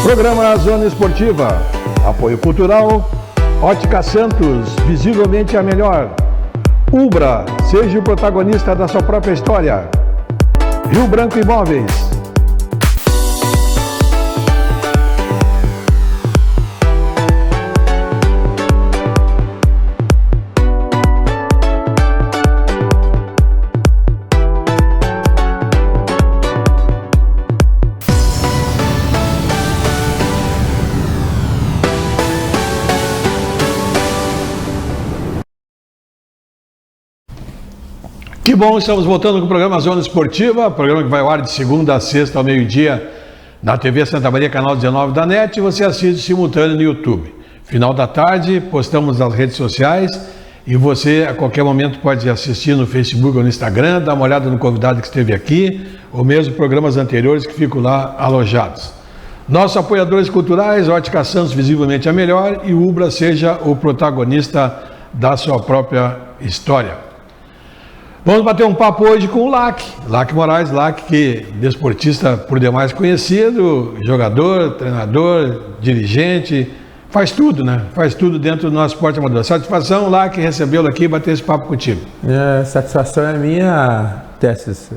Programa Zona Esportiva. Apoio cultural. Ótica Santos, visivelmente a melhor. Ubra, seja o protagonista da sua própria história. Rio Branco Imóveis. Que bom, estamos voltando com o programa Zona Esportiva, programa que vai ao ar de segunda a sexta ao meio-dia na TV Santa Maria, canal 19 da NET, e você assiste simultâneo no YouTube. Final da tarde, postamos nas redes sociais e você a qualquer momento pode assistir no Facebook ou no Instagram, dar uma olhada no convidado que esteve aqui, ou mesmo programas anteriores que ficam lá alojados. Nossos apoiadores culturais, Ótica Santos, visivelmente a melhor, e o Ubra, seja o protagonista da sua própria história. Vamos bater um papo hoje com o Lac Moraes, que é desportista por demais conhecido, jogador, treinador, dirigente, faz tudo, né? Faz tudo dentro do nosso esporte amador. Satisfação, Lac, recebê-lo aqui e bater esse papo contigo. Satisfação é minha, Tessis,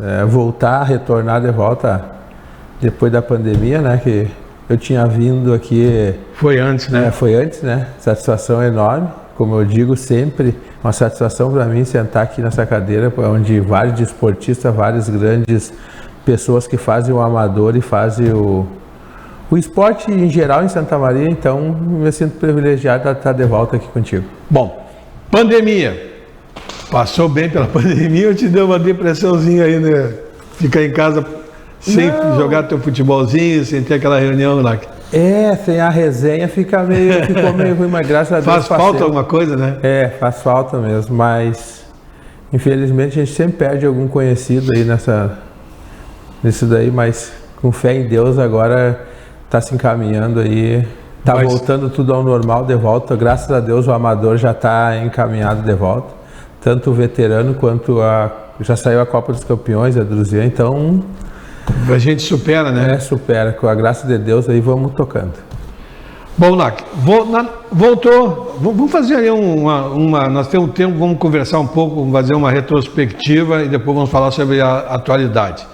retornar de volta depois da pandemia, né? Que eu tinha vindo aqui... Foi antes, né? Foi antes, né? Satisfação enorme. Como eu digo sempre, uma satisfação para mim sentar aqui nessa cadeira, onde vários desportistas, várias grandes pessoas que fazem o amador e fazem o esporte em geral em Santa Maria, então me sinto privilegiado de estar de volta aqui contigo. Bom, pandemia. Passou bem pela pandemia ou te deu uma depressãozinha aí, né? Ficar em casa sem jogar teu futebolzinho, sem ter aquela reunião lá? Sem a resenha ficou meio ruim, mas graças a Deus faz falta alguma coisa, né? Faz falta mesmo, mas infelizmente a gente sempre perde algum conhecido aí nisso daí, mas com fé em Deus agora está se encaminhando aí, voltando tudo ao normal de volta, graças a Deus o amador já está encaminhado de volta, tanto o veterano quanto já saiu a Copa dos Campeões, a Druzian, então... A gente supera, né? Supera, com a graça de Deus aí vamos tocando. Bom, Lac, voltou, vamos fazer aí nós temos tempo, vamos conversar um pouco, vamos fazer uma retrospectiva e depois vamos falar sobre a atualidade.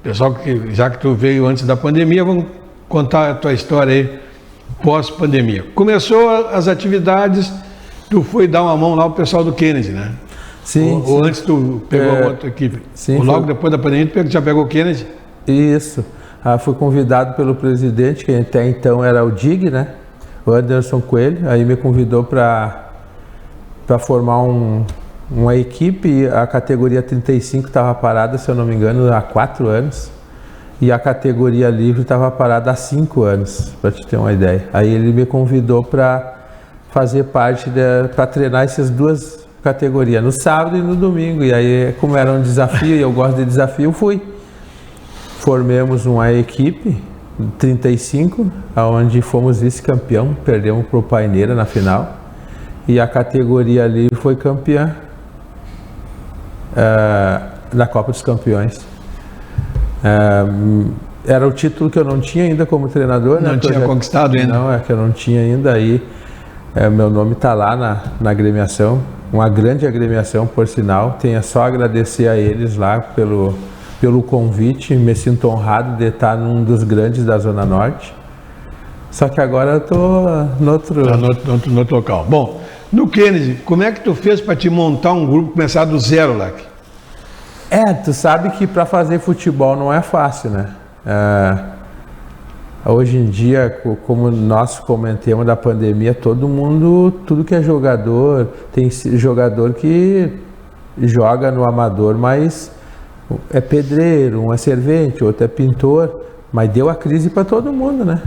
Pessoal, já que tu veio antes da pandemia, vamos contar a tua história aí pós-pandemia. Começou as atividades, tu foi dar uma mão lá pro pessoal do Kennedy, né? Sim. Ou antes tu pegou a outra equipe? Sim. Ou logo depois da pandemia tu já pegou o Kennedy? Isso. Fui convidado pelo presidente, que até então era o DIG, né? O Anderson Coelho. Aí me convidou para formar uma equipe. A categoria 35 estava parada, se eu não me engano, há 4 anos. E a categoria livre estava parada há 5 anos, para te ter uma ideia. Aí ele me convidou para fazer parte, para treinar essas duas categorias, no sábado e no domingo. E aí, como era um desafio, e eu gosto de desafio, fui. Formemos uma equipe 35, onde fomos vice-campeão, perdemos para o Paineira na final, e a categoria livre foi campeã da Copa dos Campeões. Era o título que eu não tinha ainda como treinador. Não tinha conquistado ainda? Não, que eu não tinha ainda, aí meu nome está lá na agremiação, uma grande agremiação, por sinal. Tenho só a agradecer a eles lá pelo convite, me sinto honrado de estar num dos grandes da Zona Norte. Só que agora eu estou no outro local. Bom, no Kennedy, como é que tu fez para te montar um grupo, começar do zero, Lac? Tu sabe que para fazer futebol não é fácil, né? Hoje em dia, como nós comentamos da pandemia, todo mundo, tudo que é jogador, tem jogador que joga no amador, mas é pedreiro, um é servente, outro é pintor, mas deu a crise para todo mundo, né?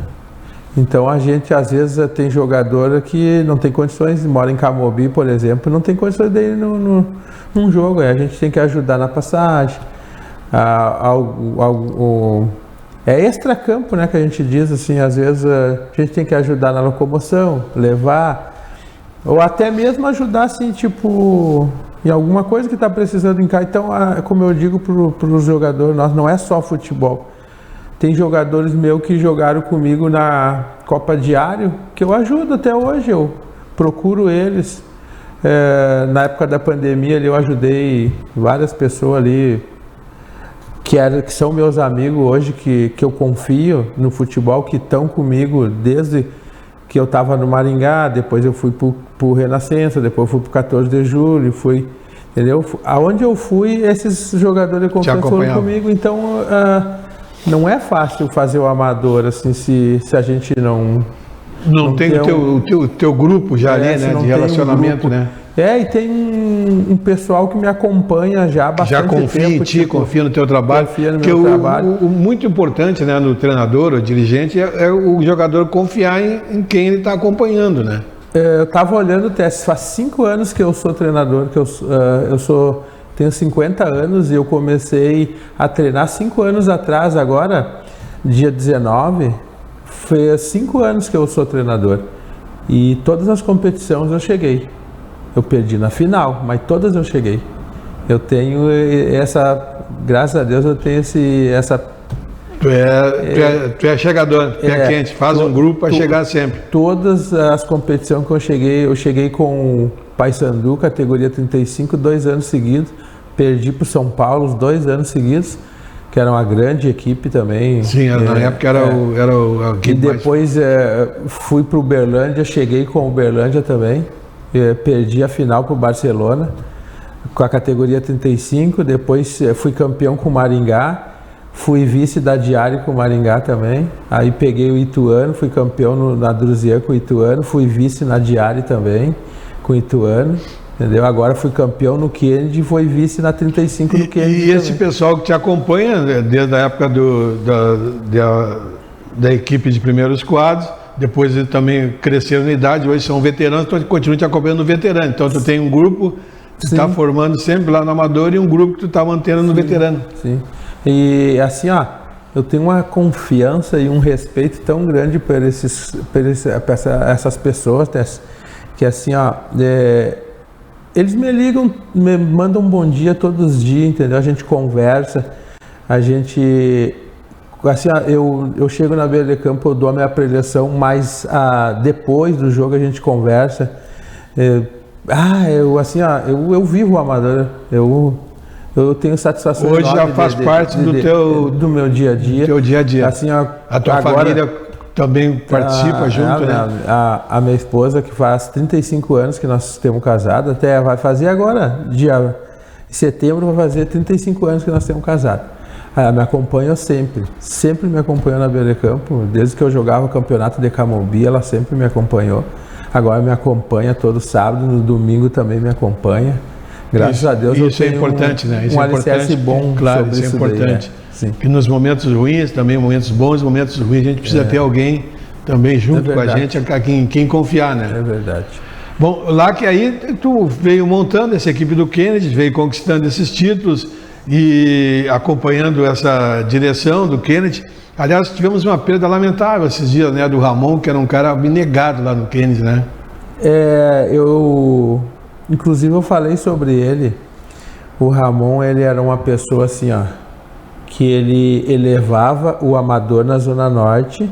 Então a gente às vezes tem jogador que não tem condições, mora em Camobi, por exemplo, não tem condições de ir num jogo, aí a gente tem que ajudar na passagem, é extra-campo, né, que a gente diz assim, às vezes a gente tem que ajudar na locomoção, levar, ou até mesmo ajudar assim, tipo, em alguma coisa que está precisando em casa. Então, como eu digo para os jogadores, nós não é só futebol. Tem jogadores meus que jogaram comigo na Copa Diário, que eu ajudo até hoje, eu procuro eles. Na época da pandemia ali, eu ajudei várias pessoas ali que são meus amigos hoje, que eu confio no futebol, que estão comigo desde que eu estava no Maringá, depois eu fui pro Renascença, depois eu fui pro 14 de julho, entendeu? Aonde eu fui, esses jogadores de confiança foram comigo, então não é fácil fazer o amador, assim, se a gente não tem o teu grupo já ali, né, de relacionamento, né? E tem um pessoal que me acompanha já há bastante tempo. Já confia em ti, confia no teu trabalho. Confia no meu trabalho. O muito importante, né, no treinador, o dirigente, é o jogador confiar em quem ele está acompanhando, né? Eu estava olhando o teste, faz 5 anos que eu sou treinador, que tenho 50 anos e eu comecei a treinar 5 anos atrás, agora, dia 19, foi há 5 anos que eu sou treinador. E todas as competições eu cheguei. Eu perdi na final, mas todas eu cheguei. Eu tenho graças a Deus eu tenho essa... Tu é chegador, tu é quente, faz um grupo para chegar sempre. Todas as competições que eu cheguei com o Paysandu, categoria 35, 2 anos seguidos. Perdi para o São Paulo os 2 anos seguidos, que era uma grande equipe também. Sim, na época era o e depois fui para o Uberlândia, cheguei com o Uberlândia também. Perdi a final para o Barcelona com a categoria 35, depois fui campeão com o Maringá, fui vice da Diário com o Maringá também, aí peguei o Ituano, fui campeão na Drusian com o Ituano, fui vice na Diário também com o Ituano, entendeu? Agora fui campeão no Kennedy e fui vice na 35 no Kennedy. E esse pessoal que te acompanha desde a época da equipe de primeiros quadros, depois eles também cresceram na idade, hoje são veteranos, então continuam te acompanhando no veterano. Então tu tem um grupo que está formando sempre lá no amador e um grupo que tu está mantendo no veterano. Sim. E assim, eu tenho uma confiança e um respeito tão grande por essas pessoas, que assim, eles me ligam, me mandam um bom dia todos os dias, entendeu? A gente conversa, assim, eu chego na beira de campo, eu dou a minha preleção, mas depois do jogo a gente conversa. Eu vivo o amador, eu tenho satisfação. Hoje já faz parte do meu dia a dia. Teu dia a dia. Assim, a tua família também participa junto, né? A minha esposa, que faz 35 anos que nós temos casado, até vai fazer agora, dia em setembro, vai fazer 35 anos que nós temos casado. Ela me acompanha sempre me acompanhou na beira de campo, desde que eu jogava o campeonato de Camobi, ela sempre me acompanhou. Agora me acompanha todo sábado, no domingo também me acompanha. Graças a Deus isso é importante, né? Isso um alicerce bom, claro, isso é importante. Daí, né? E nos momentos ruins, também momentos bons, momentos ruins, a gente precisa ter alguém também junto com a gente, quem confiar, né? É verdade. Bom, lá que aí tu veio montando essa equipe do Kennedy, veio conquistando esses títulos e acompanhando essa direção do Kennedy. Aliás, tivemos uma perda lamentável esses dias, né, do Ramon, que era um cara abnegado lá no Kennedy, né? Inclusive eu falei sobre ele. O Ramon, ele era uma pessoa assim, que ele elevava o amador na Zona Norte,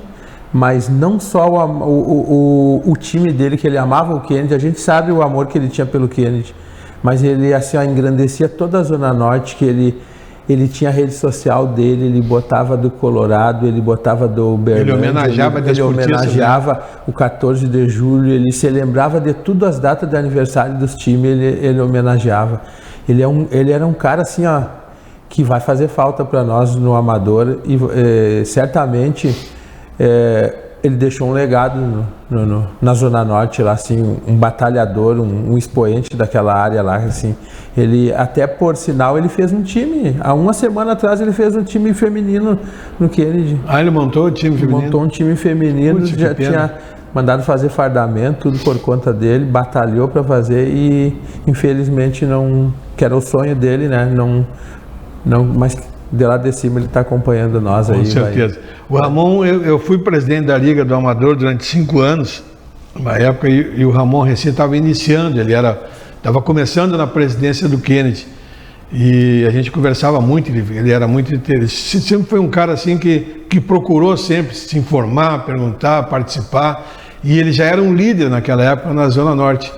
mas não só o time dele, que ele amava o Kennedy, a gente sabe o amor que ele tinha pelo Kennedy, mas ele assim, engrandecia toda a Zona Norte, que ele tinha a rede social dele, ele botava do Colorado, ele botava do Uberlândia, ele homenageava o 14 de julho, ele se lembrava de todas as datas de aniversário dos times, ele homenageava. Ele era um cara assim, que vai fazer falta para nós no amador e certamente ele deixou um legado na Zona Norte lá, assim, um batalhador, um expoente daquela área lá, assim. Ele, até por sinal, ele fez um time, há uma semana atrás ele fez um time feminino no Kennedy. Ele montou o time feminino? Montou um time feminino, já tinha mandado fazer fardamento, tudo por conta dele, batalhou para fazer e infelizmente não, que era o sonho dele, né, mas de lá de cima ele está acompanhando nós aí. Com certeza. O Ramon, eu fui presidente da Liga do Amador durante 5 anos, na época, e o Ramon recém estava iniciando, ele estava começando na presidência do Kennedy. e a gente conversava muito, ele era muito interessante, sempre foi um cara assim que procurou sempre se informar, perguntar, participar, e ele já era um líder naquela época na Zona Norte.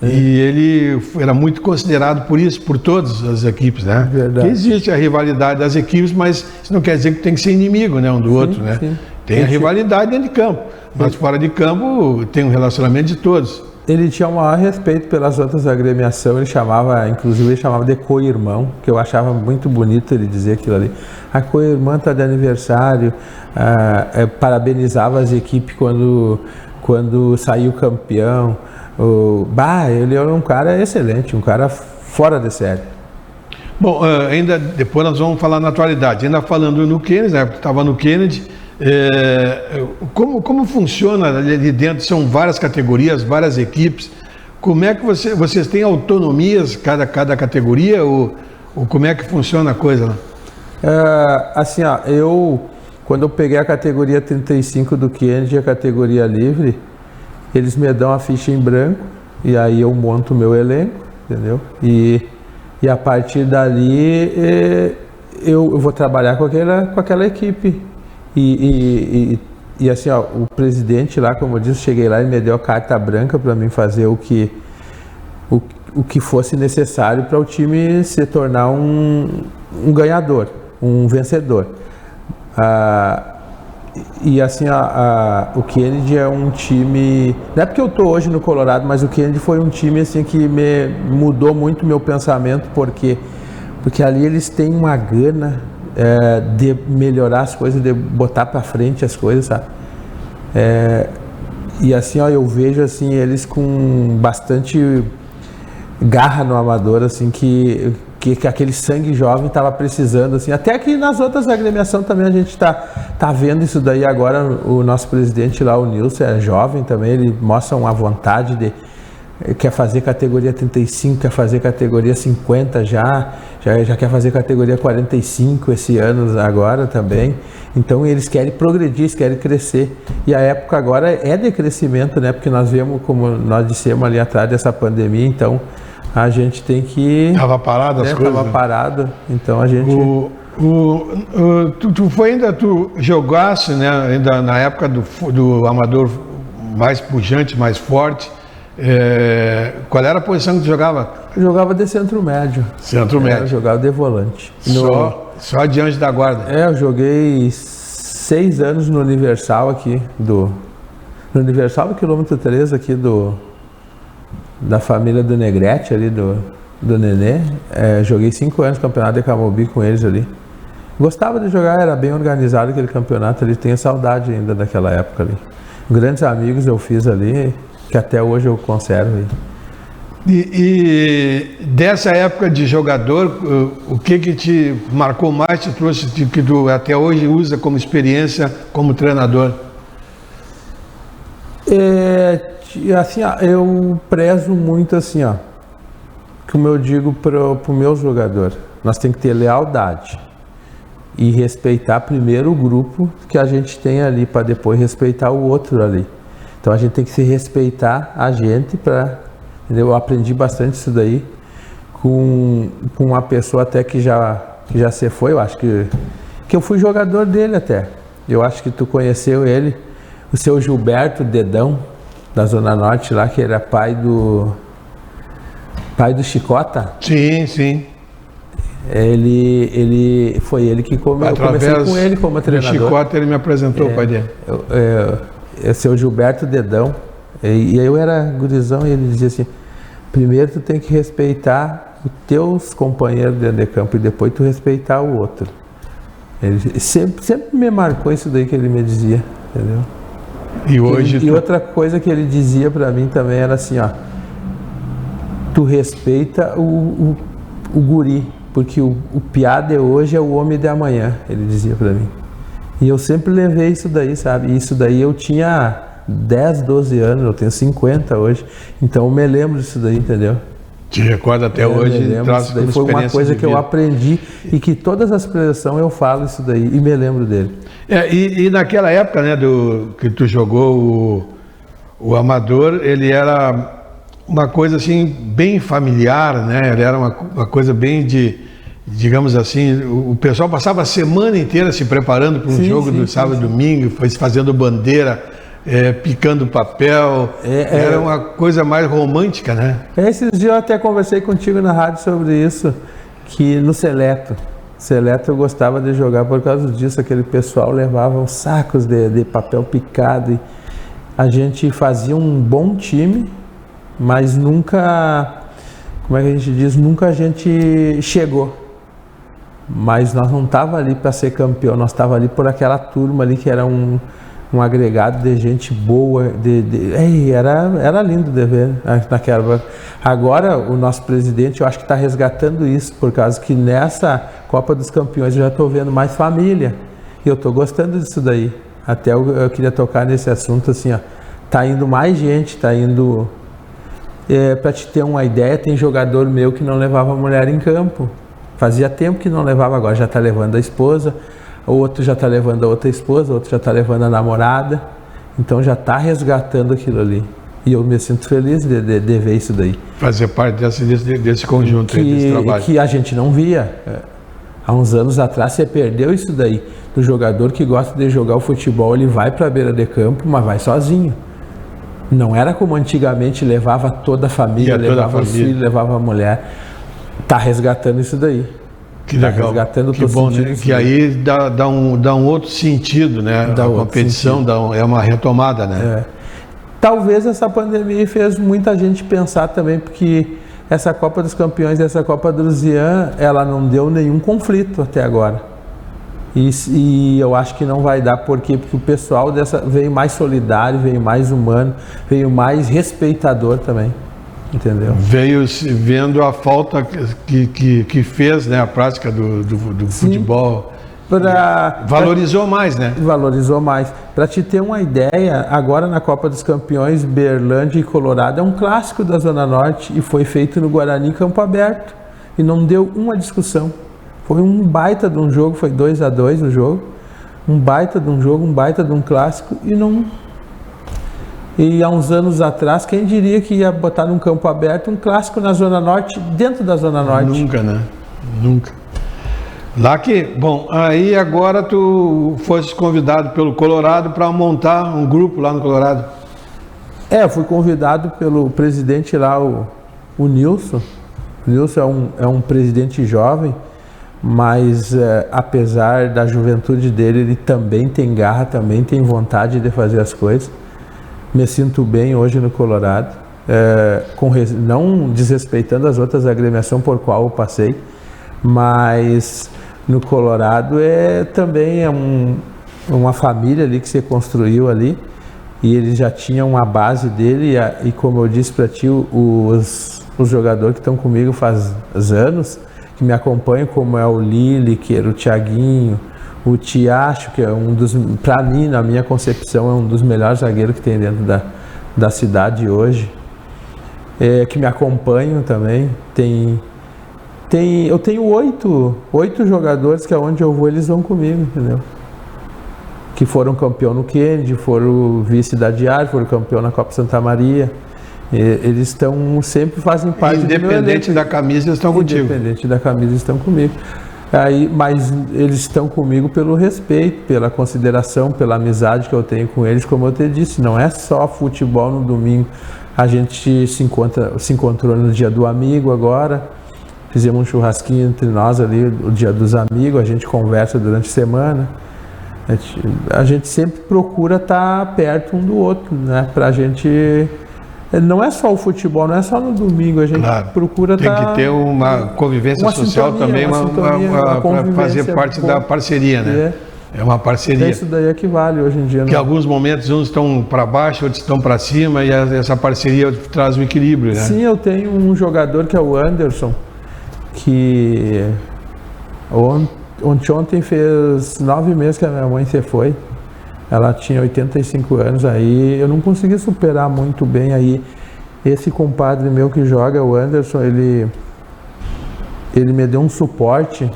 E ele era muito considerado por isso, por todas as equipes, né? Verdade. Que existe a rivalidade das equipes, mas isso não quer dizer que tem que ser inimigo, né, um do outro, né? Sim. Tem a rivalidade dentro de campo, mas fora de campo tem um relacionamento de todos. Ele tinha o maior respeito pelas outras agremiações, inclusive ele chamava de co-irmão, que eu achava muito bonito ele dizer aquilo ali. A co-irmã está de aniversário, parabenizava as equipes quando saiu campeão. Ele era um cara excelente, um cara fora de série. Bom, ainda depois nós vamos falar na atualidade. Ainda falando no Kennedy, né, estava no Kennedy, como funciona ali dentro? São várias categorias, várias equipes. Como é que vocês têm autonomias, cada categoria, ou como é que funciona a coisa lá? Quando eu peguei a categoria 35 do Kennedy e a categoria livre, eles me dão a ficha em branco e aí eu monto o meu elenco, entendeu? E a partir dali eu vou trabalhar com aquela equipe. E assim, o presidente lá, como eu disse, cheguei lá e me deu a carta branca para mim fazer o que fosse necessário para o time se tornar um ganhador, um vencedor. E assim, o Kennedy é um time, não é porque eu estou hoje no Colorado, mas o Kennedy foi um time assim que me mudou muito meu pensamento, porque ali eles têm uma gana de melhorar as coisas, de botar para frente as coisas, sabe? E assim, eu vejo assim eles com bastante garra no amador, assim, que aquele sangue jovem estava precisando, assim, até que nas outras agremiações também a gente tá vendo isso daí agora. O nosso presidente lá, o Nilson, é jovem também, ele mostra uma vontade quer fazer categoria 35, quer fazer categoria 50 já quer fazer categoria 45 esse ano agora também. Então eles querem progredir, eles querem crescer. E a época agora é de crescimento, né? Porque nós vemos, como nós dissemos ali atrás dessa pandemia, então a gente tem que... Estava parado as coisas? Estava parado, então a gente... Tu jogasse, né, ainda na época do amador mais pujante, mais forte, qual era a posição que tu jogava? Eu jogava de centro médio. Centro médio. Eu jogava de volante. Só diante da guarda? Eu joguei 6 anos no Universal aqui, no Universal do quilômetro 3 aqui da família do Negrete ali, do Nenê. Joguei 5 anos no campeonato de Camobi com eles ali. Gostava de jogar, era bem organizado aquele campeonato ali, tenho saudade ainda daquela época ali. Grandes amigos eu fiz ali, que até hoje eu conservo aí. E dessa época de jogador, o que te marcou mais, te trouxe, que tu até hoje usa como experiência como treinador? Assim, eu prezo muito assim, como eu digo para o meu jogador, nós temos que ter lealdade e respeitar primeiro o grupo que a gente tem ali, para depois respeitar o outro ali. Então a gente tem que se respeitar a gente entendeu? Eu aprendi bastante isso daí com uma pessoa até que já se foi, eu acho que eu fui jogador dele até. Eu acho que tu conheceu ele, o seu Gilberto Dedão, da Zona Norte lá, que era pai do Chicota. Sim, sim. Foi ele que eu comecei com ele como treinador. O Chicota, ele me apresentou o pai dele. Seu Gilberto Dedão. E eu era gurizão e ele dizia assim: primeiro tu tem que respeitar os teus companheiros dentro de campo e depois tu respeitar o outro. Ele sempre me marcou isso daí que ele me dizia, entendeu? E outra coisa que ele dizia para mim também era assim, tu respeita o guri, porque o piá de hoje é o homem de amanhã, ele dizia para mim. E eu sempre levei isso daí, sabe? E isso daí eu tinha 10, 12 anos, eu tenho 50 hoje, então eu me lembro disso daí, entendeu? Te recorda até hoje, traz como foi uma coisa que eu aprendi e que todas as preleções eu falo isso daí e me lembro dele. E naquela época, né, que tu jogou o amador, ele era uma coisa assim bem familiar, né? Ele era uma coisa bem digamos assim, o pessoal passava a semana inteira se preparando para um jogo do sábado e domingo, fazendo bandeira, picando papel, era uma coisa mais romântica, né? Esses dias eu até conversei contigo na rádio sobre isso, que no Seleto eu gostava de jogar por causa disso, aquele pessoal levava uns sacos de papel picado e a gente fazia um bom time, mas nunca, como é que a gente diz, nunca a gente chegou. Mas nós não estava ali para ser campeão, nós estava ali por aquela turma ali que era um agregado de gente boa, era lindo de ver naquela. Agora o nosso presidente, eu acho que está resgatando isso, por causa que nessa Copa dos Campeões eu já estou vendo mais família, e eu estou gostando disso daí. Até eu queria tocar nesse assunto assim, ó, tá indo mais gente, tá indo, para te ter uma ideia, tem jogador meu que não levava a mulher em campo, fazia tempo que não levava, agora já está levando a esposa, o outro já está levando a outra esposa, o outro já está levando a namorada, então já está resgatando aquilo ali. E eu me sinto feliz de ver isso daí. Fazer parte desse conjunto, desse trabalho. Que a gente não via. Há uns anos atrás você perdeu isso daí. Do jogador que gosta de jogar o futebol, ele vai para a beira de campo, mas vai sozinho. Não era como antigamente, levava toda a família, levava os filhos, levava a mulher. Está resgatando isso daí. Que legal, que bom, né? Que aí dá um outro sentido, né? A competição é uma retomada, né? Talvez essa pandemia fez muita gente pensar também, porque essa Copa dos Campeões e essa Copa do Luzian, ela não deu nenhum conflito até agora. E eu acho que não vai dar, porque o pessoal veio mais solidário, veio mais humano, veio mais respeitador também. Entendeu? Veio vendo a falta que fez, né, a prática do futebol. Valorizou mais, né? Valorizou mais. Para te ter uma ideia, agora na Copa dos Campeões, Berlândia e Colorado é um clássico da Zona Norte e foi feito no Guarani Campo Aberto. E não deu uma discussão. Foi um baita de um jogo, foi 2-2 o jogo. Um baita de um jogo, um baita de um clássico e não... E há uns anos atrás, quem diria que ia botar num campo aberto um clássico na Zona Norte, dentro da Zona Norte? Nunca, né? Nunca. Lá que, bom, aí agora tu foste convidado pelo Colorado para montar um grupo lá no Colorado. Eu fui convidado pelo presidente lá, o Nilson. O Nilson é um presidente jovem, mas apesar da juventude dele, ele também tem garra, também tem vontade de fazer as coisas. Me sinto bem hoje no Colorado, não desrespeitando as outras agremiações por qual eu passei, mas no Colorado também uma família ali que se construiu ali, e ele já tinha uma base dele, e como eu disse para ti, os jogadores que estão comigo faz anos, que me acompanham, como é o Lineker, o Thiaguinho, o Tiacho, que é para mim, na minha concepção, é um dos melhores zagueiros que tem dentro da cidade hoje, que me acompanham também. Eu tenho oito jogadores que aonde eu vou, eles vão comigo, entendeu? Que foram campeão no Kennedy, foram vice da Diário, foram campeão na Copa Santa Maria. Eles sempre fazem parte do meu elenco. Independente da camisa, eles estão contigo. Independente da camisa, estão comigo. Mas eles estão comigo pelo respeito, pela consideração, pela amizade que eu tenho com eles. Como eu te disse, não é só futebol no domingo. A gente se encontrou no dia do amigo agora, fizemos um churrasquinho entre nós ali, o dia dos amigos, a gente conversa durante a semana. A gente sempre procura estar perto um do outro, né? Pra gente... Não é só o futebol, não é só no domingo, a gente procura Tem que ter uma convivência social também, para fazer parte da parceria, né? É uma parceria. Isso daí é que vale hoje em dia. Que em alguns momentos uns estão para baixo, outros estão para cima, e essa parceria traz um equilíbrio, né? Sim, eu tenho um jogador que é o Anderson, que ontem fez 9 meses que a minha mãe se foi. Ela tinha 85 anos, aí eu não consegui superar muito bem. Aí esse compadre meu que joga, o Anderson, ele me deu um suporte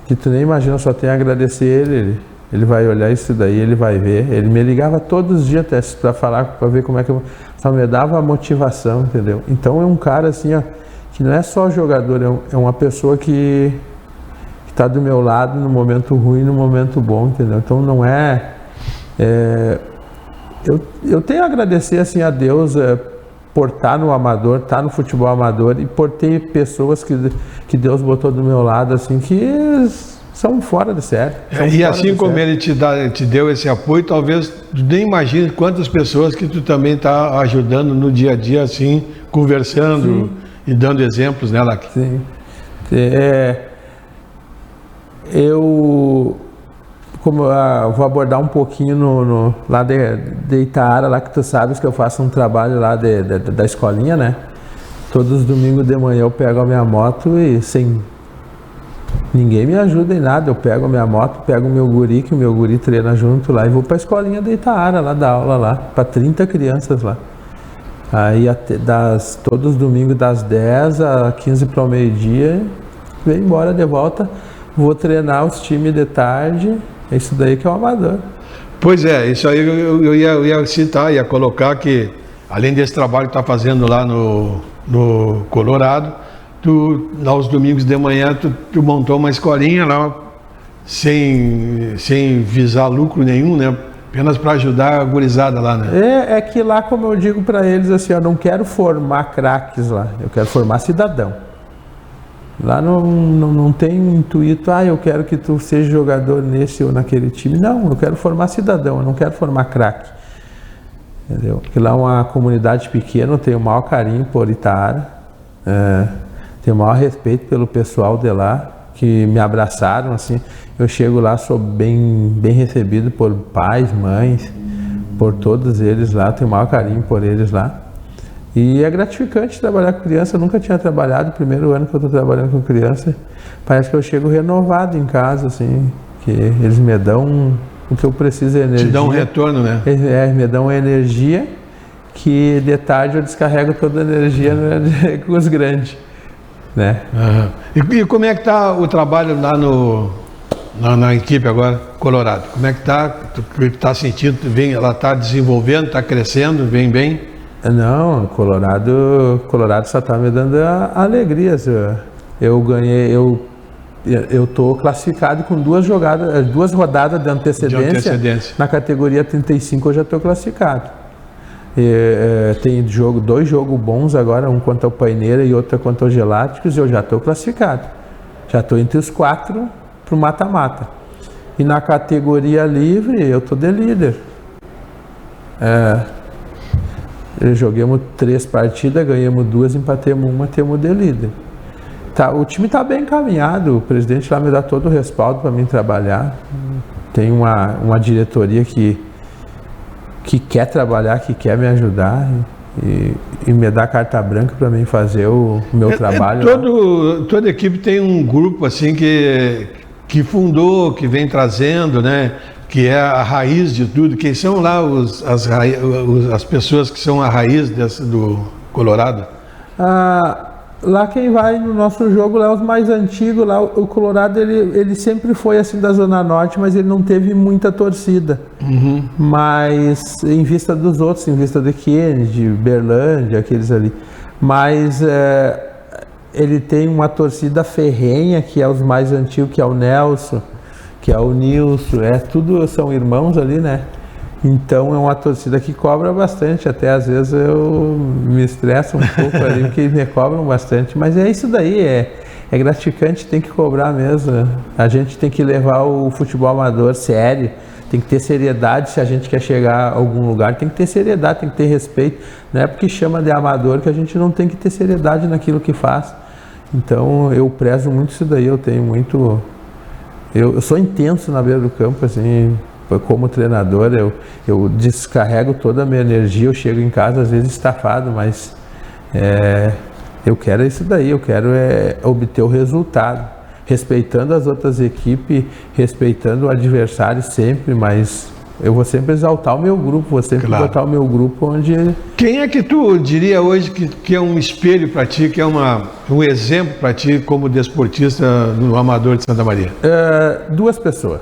que tu nem imagina, só tenho a agradecer ele. Ele vai olhar isso daí, ele vai ver. Ele me ligava todos os dias para falar, para ver como é que eu... Só me dava a motivação, entendeu? Então é um cara assim, ó, que não é só jogador, é uma pessoa que está do meu lado no momento ruim e no momento bom, entendeu? Então não eu tenho a agradecer assim a Deus por estar no amador, estar no futebol amador e por ter pessoas que Deus botou do meu lado assim que são fora de série. E assim como ele te deu esse apoio, talvez tu nem imagine quantas pessoas que tu também está ajudando no dia a dia, assim, conversando. Sim. E dando exemplos, né, Lac? Sim. Eu vou abordar um pouquinho lá de Itaara, lá que tu sabes que eu faço um trabalho lá da escolinha, né? Todos os domingos de manhã eu pego a minha moto e sem ninguém me ajuda em nada, eu pego a minha moto, pego o meu guri, que o meu guri treina junto lá e vou pra escolinha de Itaara, lá dar aula lá, pra 30 crianças lá. Aí todos os domingos das 10 a 15 para o meio-dia, vem embora de volta, vou treinar os times de tarde, é isso daí que é o amador. Pois é, isso aí eu ia citar, ia colocar que, além desse trabalho que tu está fazendo lá no Colorado, lá os domingos de manhã, tu montou uma escolinha lá, sem visar lucro nenhum, né? Apenas para ajudar a gurizada lá, né? É que lá, como eu digo para eles, assim, eu não quero formar craques lá, eu quero formar cidadão. Lá não tem um intuito, eu quero que tu seja jogador nesse ou naquele time. Não, eu quero formar cidadão, eu não quero formar craque. Entendeu? Porque lá é uma comunidade pequena, eu tenho o maior carinho por Itaara, tenho o maior respeito pelo pessoal de lá, que me abraçaram, assim. Eu chego lá, sou bem recebido por pais, mães, por todos eles lá, tenho o maior carinho por eles lá. E é gratificante trabalhar com criança, eu nunca tinha trabalhado, primeiro ano que eu estou trabalhando com criança, parece que eu chego renovado em casa, assim, que eles me dão o que eu preciso, é energia. Te dão um retorno, né? Me dão energia, que de tarde eu descarrego toda a energia com os grandes, né? Uhum. E como é que está o trabalho lá na equipe agora, Colorado? Como é que está? Tu está sentindo? Ela está desenvolvendo, está crescendo, vem bem? Não, Colorado só está me dando alegrias. Eu ganhei, eu tô classificado com duas rodadas de antecedência. Na categoria 35 eu já estou classificado. Tem dois jogos bons agora, um contra o Paineira e outro contra o Geláticos, e eu já estou classificado. Já estou entre os 4 para o mata-mata. E na categoria livre eu estou de líder. Joguemos 3 partidas, ganhamos 2, empatemos 1, temos de líder. O time está bem encaminhado, o presidente lá me dá todo o respaldo para mim trabalhar. Tem uma diretoria que quer trabalhar, que quer me ajudar e me dá carta branca para mim fazer o meu trabalho. Toda equipe tem um grupo assim que fundou, que vem trazendo, né? Que é a raiz de tudo. Quem são lá as pessoas que são a raiz do Colorado? Lá quem vai no nosso jogo lá, os mais antigos, lá o Colorado ele sempre foi assim da Zona Norte, mas ele não teve muita torcida. Uhum. Mas em vista dos outros, em vista de Kennedy, Berlândia, aqueles ali. Mas ele tem uma torcida ferrenha, que é os mais antigos, que é o Nelson, que é o Nilson, tudo são irmãos ali, né? Então é uma torcida que cobra bastante, até às vezes eu me estresso um pouco ali, porque me cobram bastante, mas é isso daí, é gratificante, tem que cobrar mesmo. A gente tem que levar o futebol amador sério, tem que ter seriedade. Se a gente quer chegar a algum lugar, tem que ter seriedade, tem que ter respeito. Não é porque chama de amador que a gente não tem que ter seriedade naquilo que faz. Então eu prezo muito isso daí, eu sou intenso na beira do campo, assim. Como treinador, eu descarrego toda a minha energia, eu chego em casa às vezes estafado, mas eu quero isso daí, eu quero obter o resultado, respeitando as outras equipes, respeitando o adversário sempre, mas eu vou sempre exaltar o meu grupo, vou sempre botar o meu grupo onde... Quem é que tu diria hoje que é um espelho para ti, que é um exemplo para ti como desportista no Amador de Santa Maria? 2 pessoas.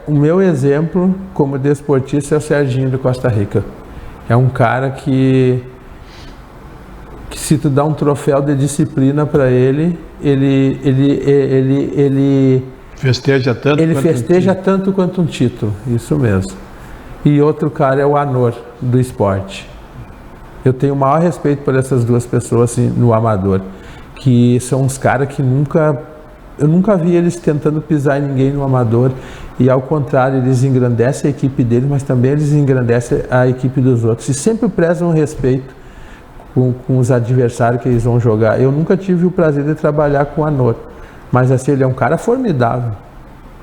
O meu exemplo como desportista é o Serginho de Costa Rica. É um cara que se tu dá um troféu de disciplina para ele festeja tanto. Ele festeja tanto quanto um título, isso mesmo. E outro cara é o Anor, do esporte. Eu tenho o maior respeito por essas duas pessoas assim, no amador, que são uns caras que eu nunca vi eles tentando pisar em ninguém no amador, e ao contrário, eles engrandecem a equipe deles, mas também eles engrandecem a equipe dos outros, e sempre prezam respeito com os adversários que eles vão jogar. Eu nunca tive o prazer de trabalhar com o Anor, mas assim, ele é um cara formidável,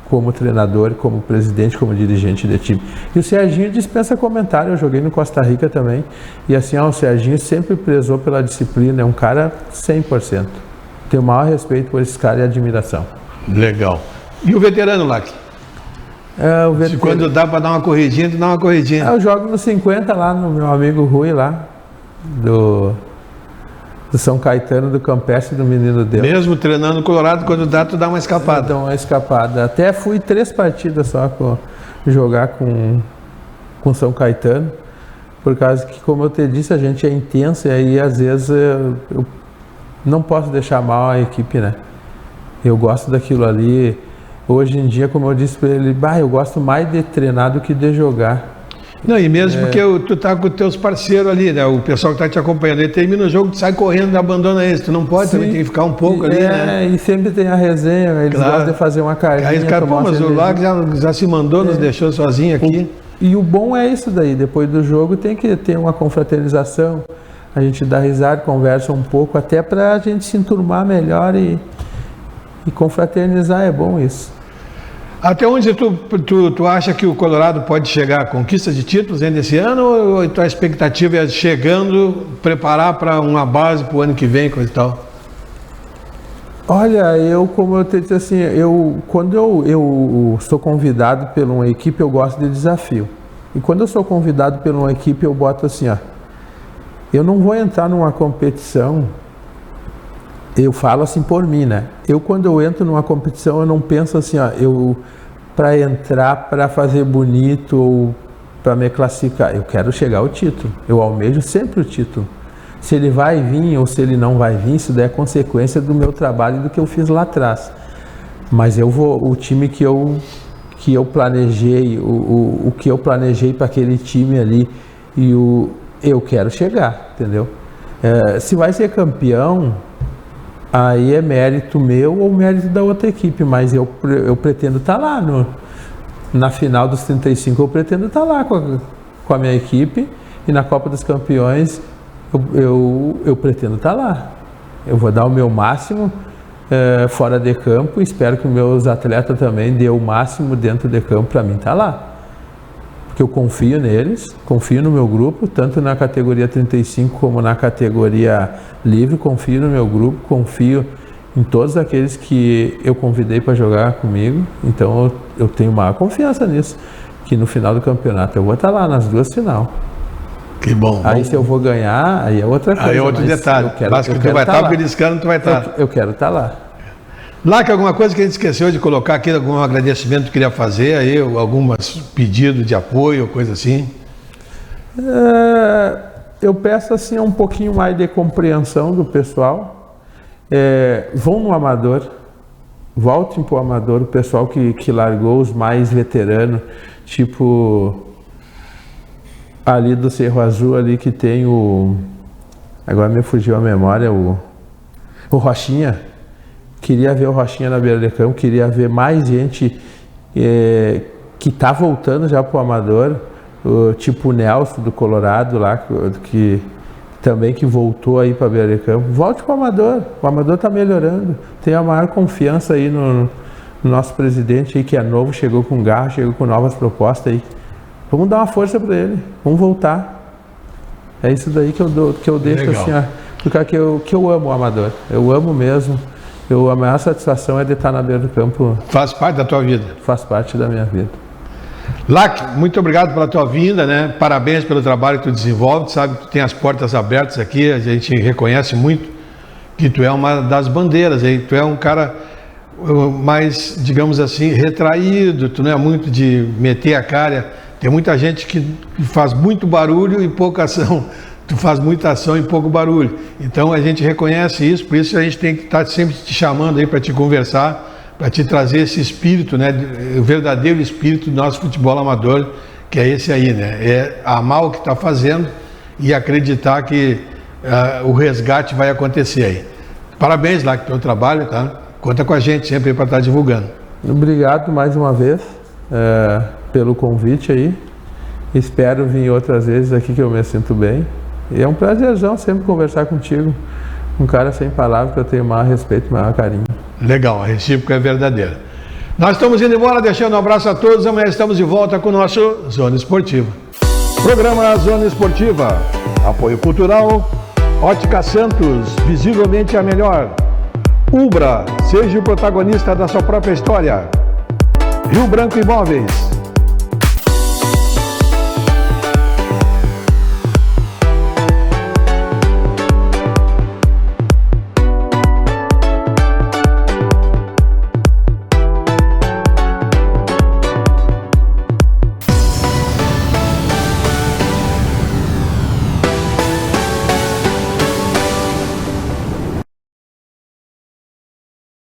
como treinador, como presidente, como dirigente de time. E o Serginho dispensa comentário, eu joguei no Costa Rica também, e assim, o Serginho sempre prezou pela disciplina, é um cara 100%. Tenho o maior respeito por esse cara e admiração. Legal. E o veterano, Lac? Quando dá para dar uma corridinha, tu dá uma corridinha. Eu jogo no 50 lá, no meu amigo Rui lá, do São Caetano, do Campestre, do Menino Deus. Mesmo treinando no Colorado, quando dá, tu dá uma escapada. Dá uma escapada. Até fui 3 partidas só jogar com São Caetano, por causa que, como eu te disse, a gente é intenso e aí às vezes eu não posso deixar mal a equipe, né? Eu gosto daquilo ali. Hoje em dia, como eu disse para ele, eu gosto mais de treinar do que de jogar. Não, e mesmo porque tu tá com os teus parceiros ali, né? O pessoal que tá te acompanhando, ele termina o jogo, tu sai correndo e abandona eles. Tu não pode, também tem que ficar um pouco ali, né? E sempre tem a resenha, eles gostam de fazer uma carninha. Aí os caras, mas o Lac já se mandou, nos deixou sozinho aqui. E o bom é isso daí, depois do jogo tem que ter uma confraternização, a gente dá risada, conversa um pouco, até pra gente se enturmar melhor e confraternizar, é bom isso. Até onde tu acha que o Colorado pode chegar? A conquista de títulos ainda esse ano? Ou a tua expectativa é chegando, preparar para uma base para o ano que vem, coisa e tal? Olha, como eu te disse assim, quando eu sou convidado por uma equipe, eu gosto de desafio. E quando eu sou convidado por uma equipe, eu boto assim, eu não vou entrar numa competição, eu falo assim por mim, né? Quando eu entro numa competição, eu não penso assim, para entrar, para fazer bonito ou para me classificar. Eu quero chegar ao título, eu almejo sempre o título. Se ele vai vir ou se ele não vai vir, isso daí é consequência do meu trabalho e do que eu fiz lá atrás. Mas o time que eu planejei, o que eu planejei para aquele time ali, eu quero chegar, entendeu? Se vai ser campeão, aí é mérito meu ou mérito da outra equipe, mas eu pretendo estar lá na final dos 35, eu pretendo estar lá com a minha equipe, e na Copa dos Campeões eu pretendo estar lá. Eu vou dar o meu máximo fora de campo, espero que meus atletas também dêem o máximo dentro de campo para mim estar lá. Porque eu confio neles, confio no meu grupo, tanto na categoria 35 como na categoria livre, confio no meu grupo, confio em todos aqueles que eu convidei para jogar comigo, então eu tenho maior confiança nisso, que no final do campeonato eu vou estar lá nas 2 finais. Que bom. Aí se eu vou ganhar, aí é outra coisa. Aí é outro detalhe. Mas que tu vai estar beliscando, tu vai estar. Eu quero estar lá. Lac, alguma coisa que a gente esqueceu de colocar aqui, algum agradecimento que tu queria fazer aí, alguns pedidos de apoio, coisa assim? Eu peço assim um pouquinho mais de compreensão do pessoal. Vão no amador, voltem para o amador, o pessoal que largou, os mais veteranos, tipo ali do Cerro Azul ali que tem agora me fugiu a memória, o Rochinha. Queria ver o Rochinha na beira de campo, queria ver mais gente que está voltando já para o amador, tipo o Nelson do Colorado lá, que também que voltou aí para a beira de campo. Volte para o amador está melhorando, tem a maior confiança aí no nosso presidente aí, que é novo, chegou com garra, chegou com novas propostas aí. Vamos dar uma força para ele, vamos voltar. É isso daí que eu deixo. Legal. Assim, porque eu amo o amador, eu amo mesmo. A maior satisfação é de estar na beira do campo. Faz parte da tua vida? Faz parte da minha vida. Lac, muito obrigado pela tua vinda, né? Parabéns pelo trabalho que tu desenvolve, sabe que tu tem as portas abertas aqui, a gente reconhece muito que tu é uma das bandeiras aí, tu é um cara mais, digamos assim, retraído, tu não é muito de meter a cara, tem muita gente que faz muito barulho e pouca ação. tu faz muita ação e pouco barulho. Então a gente reconhece isso, por isso a gente tem que estar sempre te chamando aí para te conversar, para te trazer esse espírito, né, o verdadeiro espírito do nosso futebol amador, que é esse aí, né? É amar o que está fazendo e acreditar que o resgate vai acontecer aí. Parabéns lá com o teu trabalho, tá? Conta com a gente sempre para estar divulgando. Obrigado mais uma vez pelo convite aí. Espero vir outras vezes aqui que eu me sinto bem. E é um prazerzão sempre conversar contigo. Um cara sem palavras que eu tenho maior respeito e maior carinho. Legal, a recíproca é verdadeira. Nós estamos indo embora, deixando um abraço a todos. Amanhã estamos de volta com o nosso Zona Esportiva. Programa Zona Esportiva. Apoio cultural. Ótica Santos, visivelmente a melhor. Ubra, seja o protagonista da sua própria história. Rio Branco Imóveis.